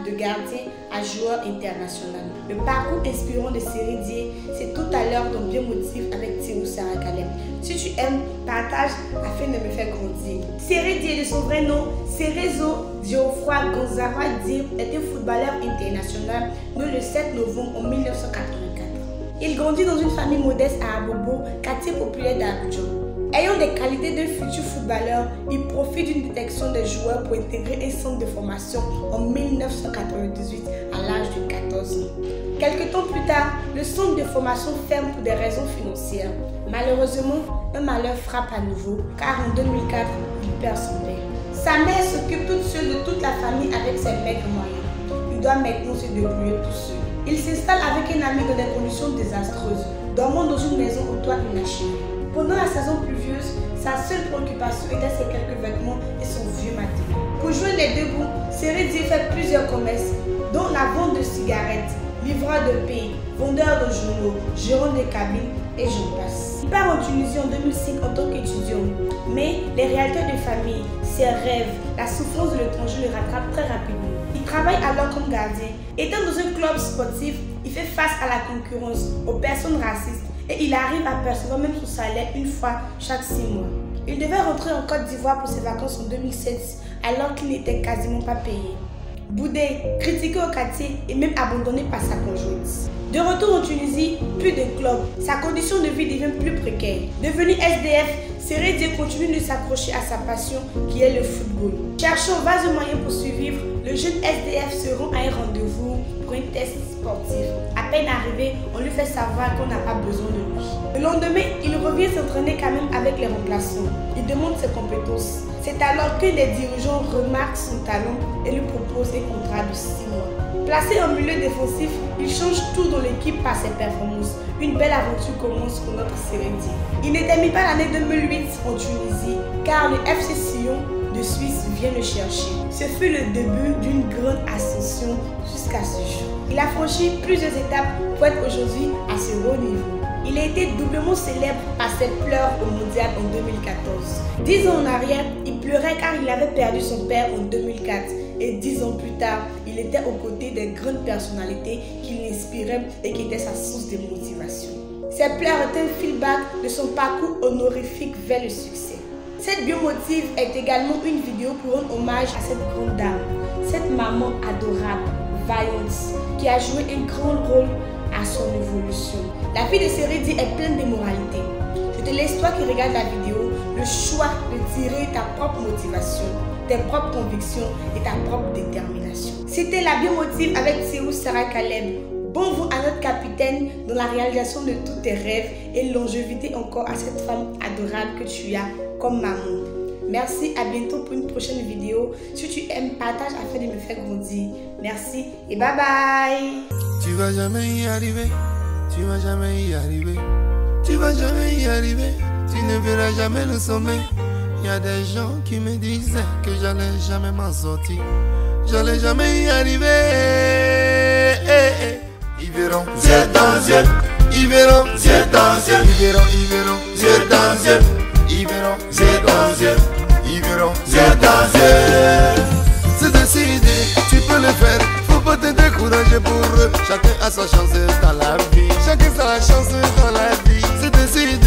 de gardien à joueur international. Le parcours inspirant de Sérédié, c'est tout à l'heure dans Biomotif avec Thierry Sarah Caleb. Si tu aimes, partage afin de me faire grandir. Sérédié de son vrai nom, Cerezo Geoffroy Gonzaga Dir est un footballeur international né le 7 novembre en 1984. Il grandit dans une famille modeste à Abobo, quartier populaire d'Abidjan. Ayant des qualités d'un futur footballeur, il profite d'une détection des joueurs pour intégrer un centre de formation en 1998 à l'âge de 14 ans. Quelques temps plus tard, le centre de formation ferme pour des raisons financières. Malheureusement, un malheur frappe à nouveau car en 2004, il perd son père. Sa mère s'occupe toute seule de toute la famille avec ses maigres moyens. Il doit maintenant se débrouiller tout seul. Il s'installe avec un ami dans des conditions désastreuses, dormant dans une maison au toit inachevé. Pendant la saison pluvieuse, sa seule préoccupation était ses quelques vêtements et son vieux matelas. Pour joindre les deux bouts, Sérédié fait plusieurs commerces, dont la vente de cigarettes, livreur de pays, vendeur de journaux, gérant de cabines et j'en passe. Il part en Tunisie en 2005 en tant qu'étudiant, mais les réalités de famille, ses rêves, la souffrance de l'étranger le rattrapent très rapidement. Il travaille alors comme gardien. Étant dans un club sportif, il fait face à la concurrence, aux personnes racistes et il arrive à percevoir même son salaire une fois chaque 6 mois. Il devait rentrer en Côte d'Ivoire pour ses vacances en 2007 alors qu'il n'était quasiment pas payé. Boudé, critiqué au quartier et même abandonné par sa conjointe. De retour en Tunisie, plus de club, sa condition de vie devient plus précaire. Devenu SDF, Sérédié continue de s'accrocher à sa passion qui est le football. Cherchant vaste moyens pour survivre, le jeune SDF se rend à un rendez-vous pour un test sportif. À peine arrivé, on lui fait savoir qu'on n'a pas besoin de lui. Le lendemain, il revient s'entraîner quand même avec les remplaçants. Il demande ses compétences. C'est alors qu'un des dirigeants remarque son talent et lui propose un contrat de 6 mois. Placé en milieu défensif, il change tout dans l'équipe par ses performances. Une belle aventure commence pour notre Sérédié. Il ne termine pas l'année 2008 en Tunisie car le FC Sion de Suisse vient le chercher. Ce fut le début d'une grande ascension jusqu'à ce jour. Il a franchi plusieurs étapes pour être aujourd'hui à ce haut niveau. Il a été doublement célèbre par ses pleurs au mondial en 2014. 10 ans en arrière, il pleurait car il avait perdu son père en 2004. Et 10 ans plus tard, il était aux côtés des grandes personnalités qui l'inspiraient et qui étaient sa source de motivation. Ses pleurs étaient un feedback de son parcours honorifique vers le succès. Cette biomotive est également une vidéo pour rendre hommage à cette grande dame, cette maman adorable, vaillante, qui a joué un grand rôle à son évolution. La vie de Sérédié est pleine de moralité. Je te laisse, toi qui regardes la vidéo, le choix de tirer ta propre motivation, tes propres convictions et ta propre détermination. C'était la biomotive avec Thierry Sarah Caleb. Bon vent à notre capitaine dans la réalisation de tous tes rêves et longévité encore à cette femme adorable que tu as comme maman. Merci, à bientôt pour une prochaine vidéo. Si tu aimes, partage afin de me faire grandir. Merci et bye bye. Tu vas jamais y arriver, tu vas jamais y arriver, tu vas jamais y arriver, tu ne verras jamais le sommet. Il y a des gens qui me disaient que j'allais jamais m'en sortir, j'allais jamais y arriver. Ils verront, yeux dans yeux, ils verront, yeux dans yeux, ils verront, yeux dans yeux, ils verront, yeux dans yeux, ils verront, yeux dans yeux. C'est décidé, tu peux le faire, faut pas te décourager pour eux. Chacun a sa chance dans la vie, chacun a sa chance dans la vie. C'est décidé.